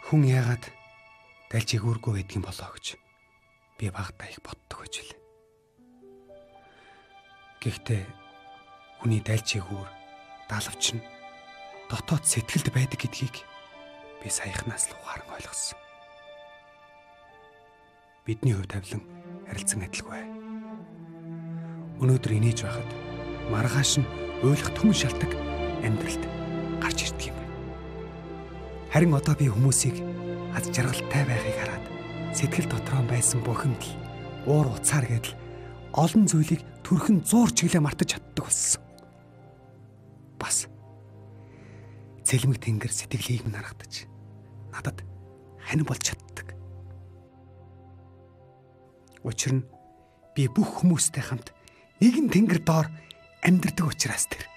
Хүн яагаад дальж игүүргүй байдгийн болоо гэж би багтаа их боддог гэж л. Гэхдээ хүний дальж игүүр даалвч нь дотоод сэтгэлд байдаг гэдгийг би саяхнаас л ухаан ойлгосон. Бидний хувь тавилан харилцан адилгүй. Өнөөдөр инээж байхад маргааш нь ойлгох түн шалтак амьдралд гарч ирдэг юм. Харин одоо би хүмүүсийг аз жаргалтай байхыг хараад сэтгэл дотроо байсан бухимдал, уур уцаар гэдэл олон зүйлийг төрхөн зуур чиглээ мартаж чаддаг болсон. Бас цэлмэг тэнгэр сэтгэлийг минь харагдаж надад хань болж чаддаг. Учир нь би бүх хүмүүстэй хамт нэгэн тэнгэр доор амьдардаг учраас тэр.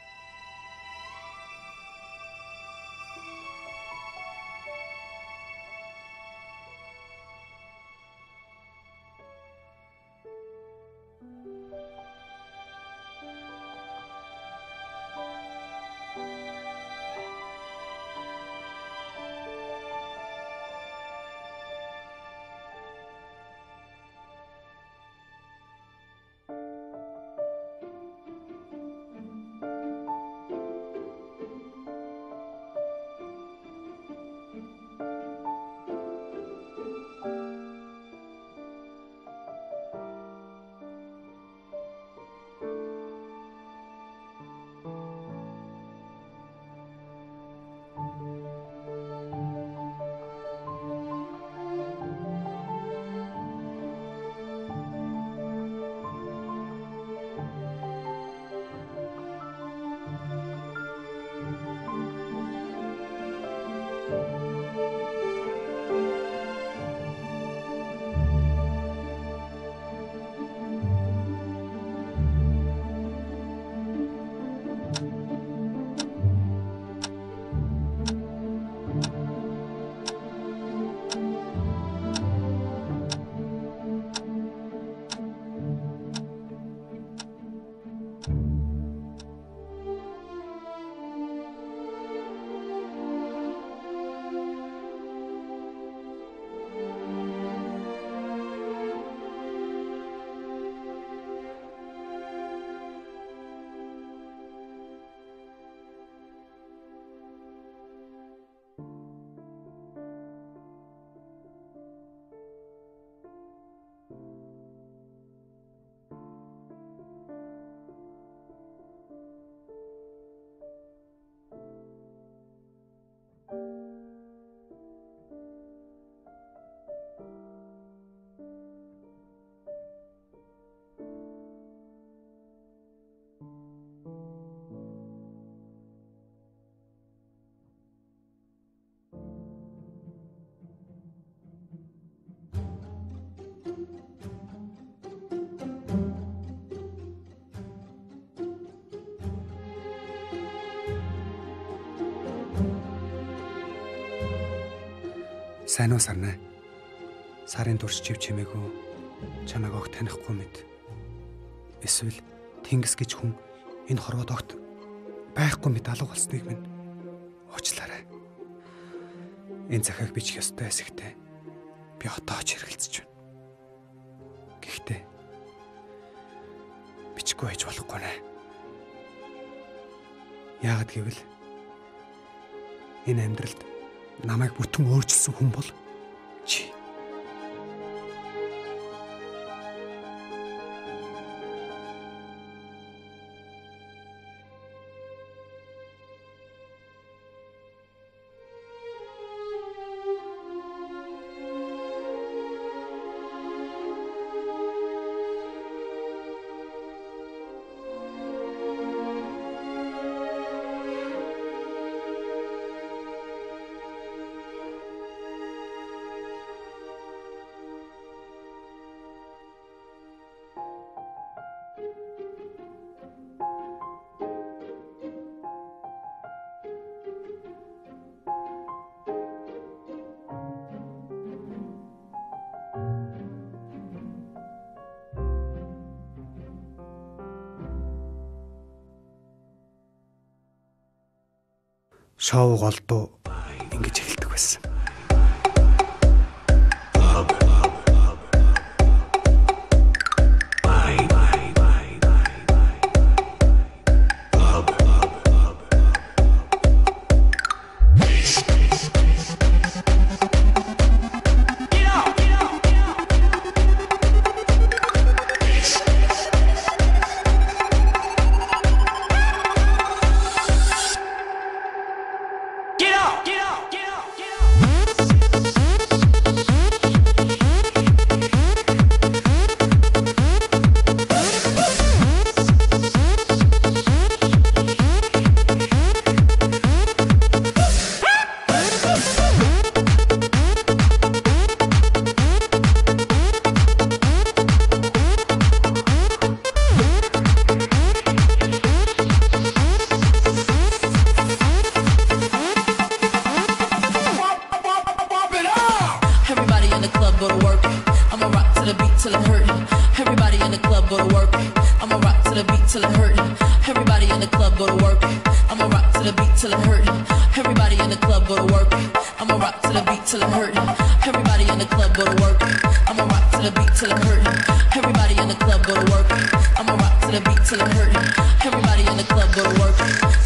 Сайн уу сарнаа? Сарын турш чив чимээгүй чамайг огт танихгүй мэд. Эсвэл Тэнгис гэж хүн энэ хорвоод огт байхгүй мэд алга болсныг минь уучлаарай. Энэ захиаг бичих ёстой эсэгтэй би отооч хэргэлцэж байна. Гэхдээ бичихгүй байж болохгүй нэ. Яагад гэвэл энэ амьдралд намайг бүтэн өөрчилсөн хүн бол чи. Шоу голдуу ингэж эхэлдэг байсан. till it hurt. Everybody in the club go to work. I'ma rock to the beat till it hurt. Everybody in the club go to work. I'ma rock to the beat till it hurt. Everybody in the club go to work. I'ma rock to the beat till it hurt. Everybody in the club go to work. I'ma rock to the beat till it hurt. Everybody in the club go to work. I'ma rock to the beat till it hurt. Everybody in the club go to work.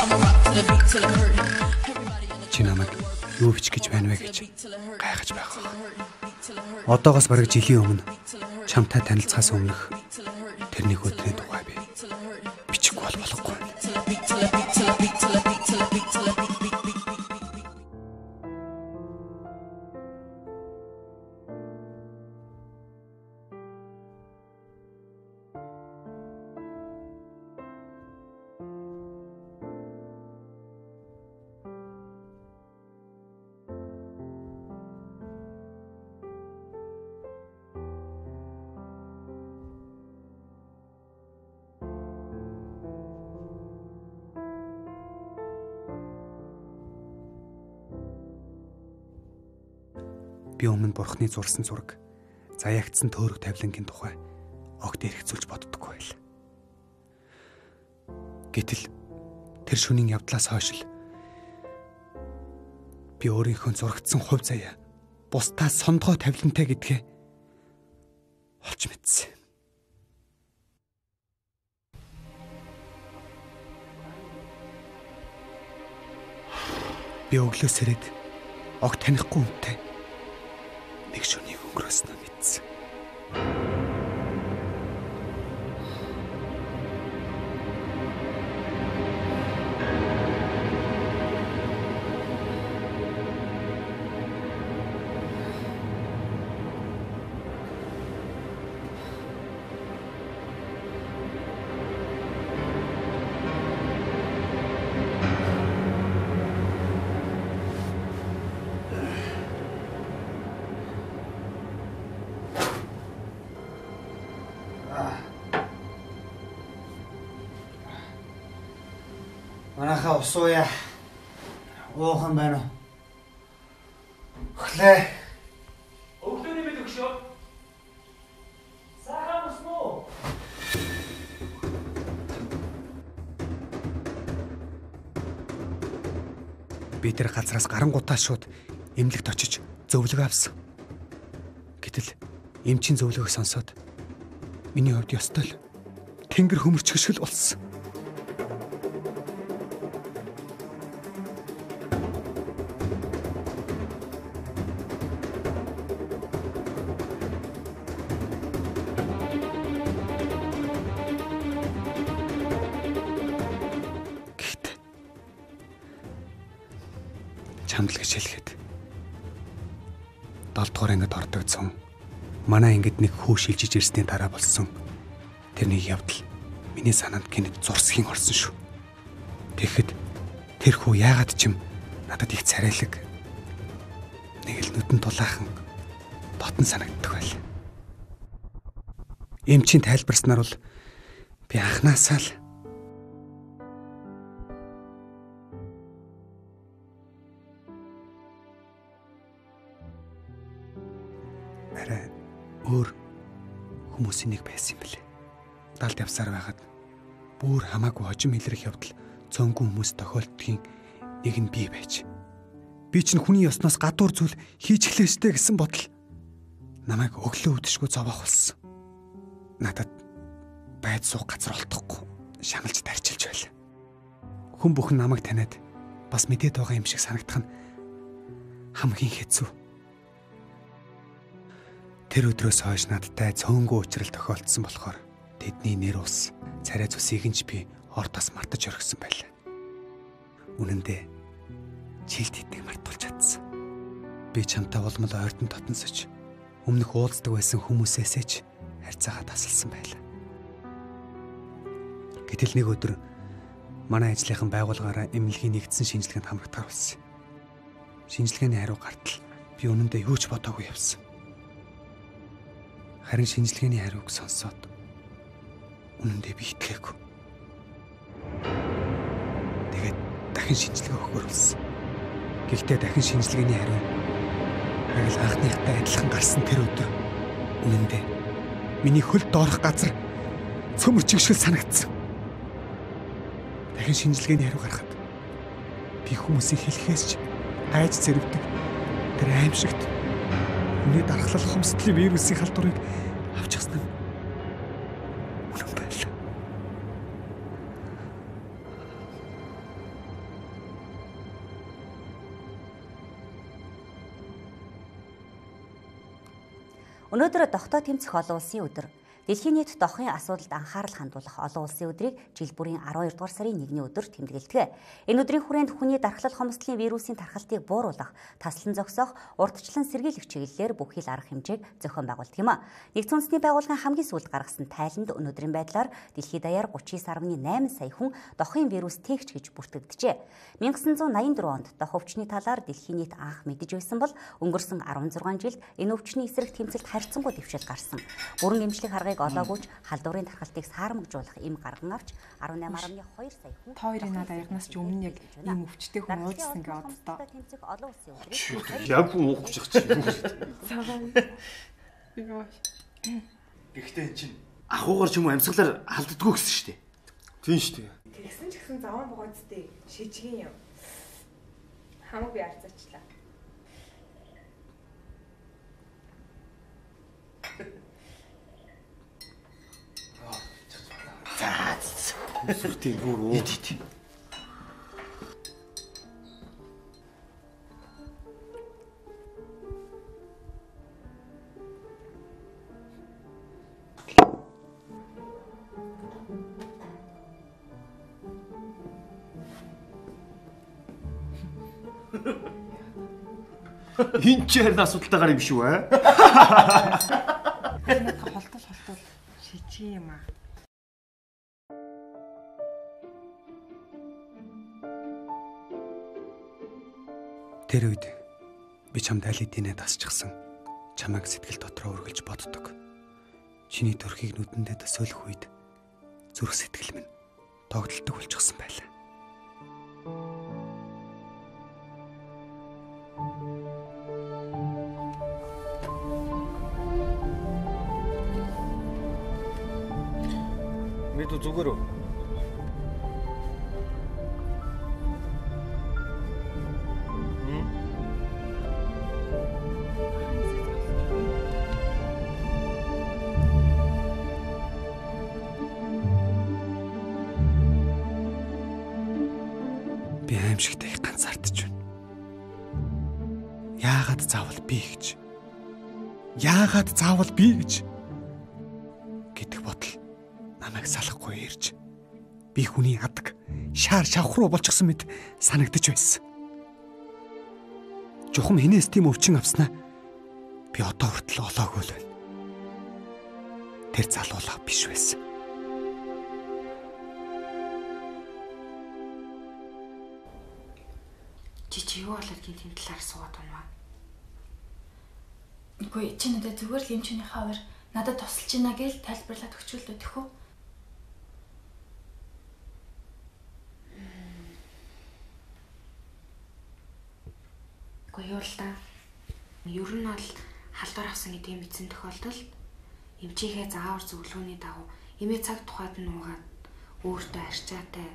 I'ma rock to the beat till it hurt. Чи намайг юу бич гэж байна вэ гэж гайхаж байгаа. Одоогоос бараг жилийн өмнө чамтай танилцахаас өмнөх тэрний өдрийн тухай би бичихгүй болохгүй. Би өмнө бурхны зурсан зураг, заяагдсан төөрөг тавилангийн тухай огт эргэцүүлж боддоггүй байл. Гэтэл тэр шөнийн явдлаас хойш л би өөрийнхөө зурагдсан хувь заяа бусдаас сондгой тавилантай гэдгээ олж мэдсэн. Би өглөөс ирээд огт танихгүй хүнтэй нэг шөнийг өнгөрөөснөө мэдсэн. Манайхаа усууя. Уухан байна уу? Өглөө. Өглөөний мэд өгшөө. Сайхан уснаа уу? Би тэр газраас гарангуудаа шууд эмнэлэгт очиж зөвлөгөө авсан. Гэтэл эмчийн зөвлөгөөг сонсоод миний хувьд ёстой л тэнгэр хөмөрчих шиг л болсон. Чамд л гэж хэлгээд 7 дугаар ангид ордогдсон. Манай ангид нэг хүү шилжиж ирсний дараа болсон. Тэрний явдал миний санаанд гинэд зурсхийн орсон шүү. Тэгэхэд тэр хүү яагаад ч юм надад их царайлаг нэг л нүдэн тулаахан дотн санагддаг байл. Эмчийн тайлбарснаар бол би анхнаасаа л арай өөр хүмүүсийн нэг байсан юм билээ. Далд явсаар байгаад бүр хамаагүй хожим илрэх явдал цөөнгөн хүмүүс тохиолддгийн нэг нь би байж. Би чинь хүний ёсноос гадуур зүйл хийж эхлэжтэй гэсэн бодол намайг өглөө өдөшгөө зовоох болсон. Надад байд суух газар олдохгүй шаналж тарчилж байл. Хүн бүхэн намайг таниад бас мэдээд байгаа юм шиг санагдах нь хамгийн хэцүү. Тэр өдрөөс хойш надтай цөөнгөө уучрал тохиолдсон болохоор тэдний нэр ус, царай цусыг нь ч би ортоос мартаж орхисон байлаа. Үнэн дээр чилт хэдийг мартуулж чадсан. Би чамтай улмал ойртон дотносож өмнөх уулздаг байсан хүмүүсээсээ ч харьцаагаа тасалсан байлаа. Гэтэл нэг өдөр манай ажлынхан байгууллагаараа эмнэлгийн нэгдсэн шинжилгээнд хамрагдахаар болсон. Шинжилгээний хариу гартал би үнэндээ юу ч бодоогүй явсан. Харин шинжилгээний хариуг сонсоод үнэндээ би итгээгүй. Тэгээд дахин шинжилгээ өгөхөр болсон. Гэхдээ дахин шинжилгээний хариу яг л анхныхтай адилхан гарсан тэр өдөр үнэндээ Миний хөлд доорох газар цөмөр чигшил санагдсан. Дахин шинжилгээний хариу гаргахад би хүмүүсийг хэлхээс ч айж зэрвдэг тэр аимшигт хүний дархлал хомсдлын вирусын халдварыг авч явсан нь үнэн байлаа. Өнөөдөр дохтой тэмцэх олон улсын өдөр. Дэлхийн нийт дохын асуудалд анхаарал хандуулах олон улсын өдрийг жил бүрийн 12 дугаар сарын 1-ний өдөр тэмдэглэдэг. Энэ өдрийн хүрээнд хүний дархлал хомсдлын вирусын тархалтыг бууруулах, таслан зогсоох, урдчлан сэргийлэх чиглэлээр бүх хил арга хэмжээг зохион байгуулдаг юм а. Нэгдсэн үндэсний байгууллагын хамгийн сүүлд гаргасан тайланд өнөөдрийн байдлаар дэлхийд даяар 39.8 сая хүн дохын вирус тээгч гэж бүртгэгдэжээ. 1984 онд дох өвчний талаар дэлхийн нийт анх мэдэж байсан бол өнгөрсөн 16 жилд энэ өвчний эсрэг тэмцэлд харьцангуй дэвшил гарсан. Бүрэн эмчлэг харгыг олоогүйч халдварын тархалтыг саарамжуулах эм гарган авч 18.2 сая хүн. Хоёрын над аягнаас ч өмнө яг ийм өвчтэй хүн уудсан гэж боддоо. Тэмцэх олон улсын өдрийг Яг уугч чи юу гэж. Гэхдээ эн чинь ахуугаар ч юм уу амьсгалаар халддаггүй гэсэн шүү дээ. Тийм шүү дээ. Тэгсэн ч гэсэн заван богоцтой шижгэн юм. Хамаг би арцаачлаа. Сүртийн бүр уу. Энд ч харин асуудалтайгаар юм шүү аа. Надад холтол шижгэн юм аа. Тэр үед би чамд аль хэдийнэ тасчихсан. Чамайг сэтгэл дотроо үргэлж боддог. Чиний төрхийг нүдэндээ төсөөлөх үед зүрх сэтгэл минь тогтолдог болчихсон байлаа. Мэдүү зүгээр үү? Би аимшигтай их ганцаардж байна. Яагаад заавал би гэж? Яагаад заавал би гэж? Гэдэг бодол намайг салахгүй ирж. Би хүний адаг, шаар шавхруу болчихсон мэт санагдаж байсан. Жухам хинээс тийм өвчин авснаа би одоо хүртэл олоогүй л байна. Тэр залуулаа биш байсан. Чи юу болоод гинт энэ талаар суугаад байна вэ? Үгүй чи надад зүгээр л эмчнийхээ хавар надад тусалж байна гэж тайлбарлаад өгчүүлдэ тэхүү. Үгүй юу л да. Ер нь бол халдвар авсан гэдэг юм эзэн тохиолдолд эмчийнхээ заавар зөвлөгөөний дагуу эмээ цаг тухайд нь уугаад өөртөө арчаатай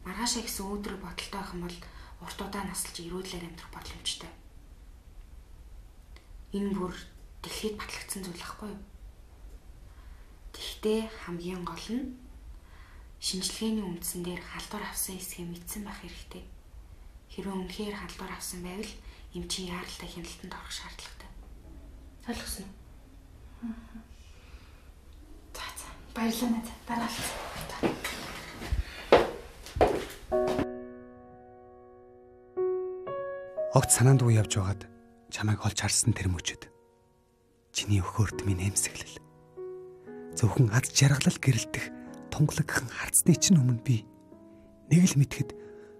маргаашаа гэсэн өөдрөг бодолтой байх юм бол урт удаан насалж эрүүдлээр амьдрах боломжтой. Энэ бүр дэлхийд батлагдсан зүйл ахгүй юу? Тэгтээ хамгийн гол нь шинжилгээний үндсэн дээр халдвар авсан эсэхийг мэдсэн байх хэрэгтэй. Хэрвээ үнэхээр халдвар авсан байвал эмчийн яаралтай хяналтанд орох шаардлагатай. Ойлгосон уу? За баярлалаа надад. Дараалал. Огт санаанд уу явж байгаад чамайг олж харсан тэр мөчөд. Чиний өхөөрд минь эмсэглэл. Зөвхөн аз жаргалал гэрэлтэх тунгалагхан харцны чинь өмнө би нэг л мэдхэд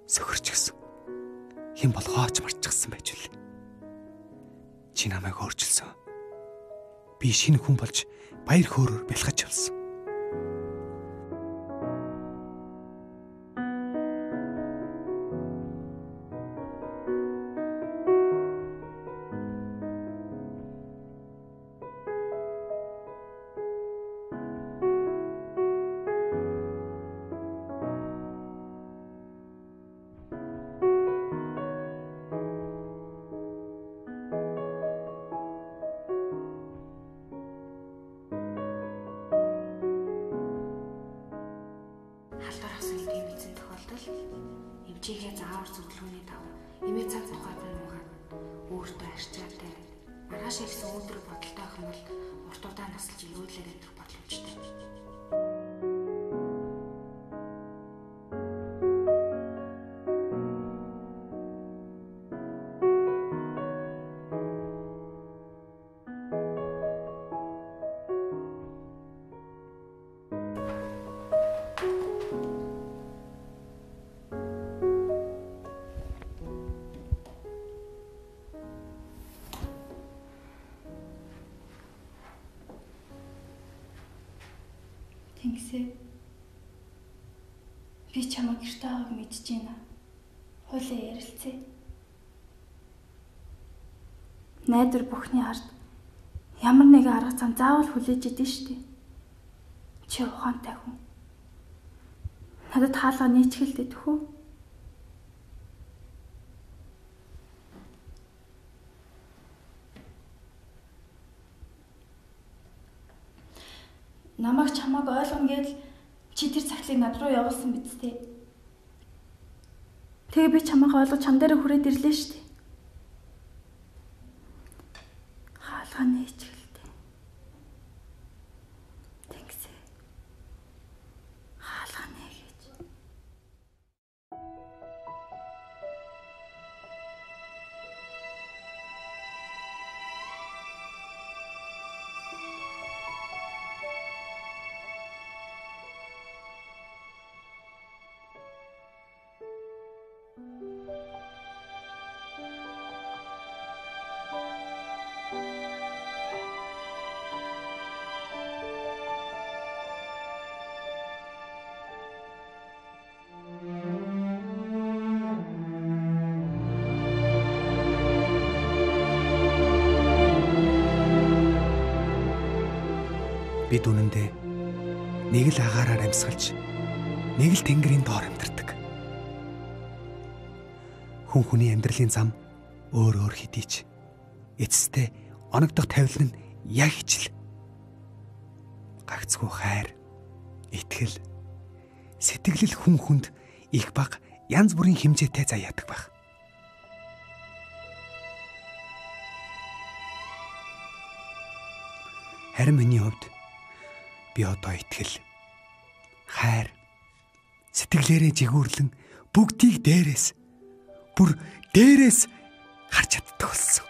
сөхөрч гисэн. Хэн болгооч марчихсан байж үл. Чи намайг өөрчилсөн. Би шинэ хүн болж баяр хөөрөөр бэлгэж явсан. эмчийнхээ заавар зөвлөгөөний дагуу эмээ цаг тухайд нь угаад өөртөө арчаатай маргааш ирсэн өдөр бодолтой ах юм бол урт удаан насалж эргүүлээд амьдрах боломжтой. Тэнгисээ. Би чамайг гэртээ байгааг мэдэж байна. Хойлоо ярилцъя. Найдвар бүхний ард ямар нэгэн арга зам заавал хүлээж идэв штэ. Чи ухаантай хүн. Надад хаалга нийцгэлтэй төхөө. Намайг чамайг ойлгоно гэж чи тэр цаглыг над руу явуулсан биз дээ. Тэгээ би чамайг ойлгож чам дээр хүрээд ирлээ штэ. Хаалга нийцгэлтэй. Тэнгисээ. Хаалга нээгээч. Бид үнэндээ нэг л агаараар амьсгалж, нэг л тэнгэрийн доор амьдардаг. Хүн хүний амьдралын зам өөр өөр хэдий ч эцэстээ оногдох тавилан нь яг ижил. Гагцгүй хайр, итгэл, сэтгэл хүн хүнд их бага янз бүрийн хэмжээтэй заяадаг байх. Харин миний хувьд би одоо итгэл, хайр, сэтгэлээрээ жигүүрлэн бүгдийг дээрээс харж чаддаг болсон.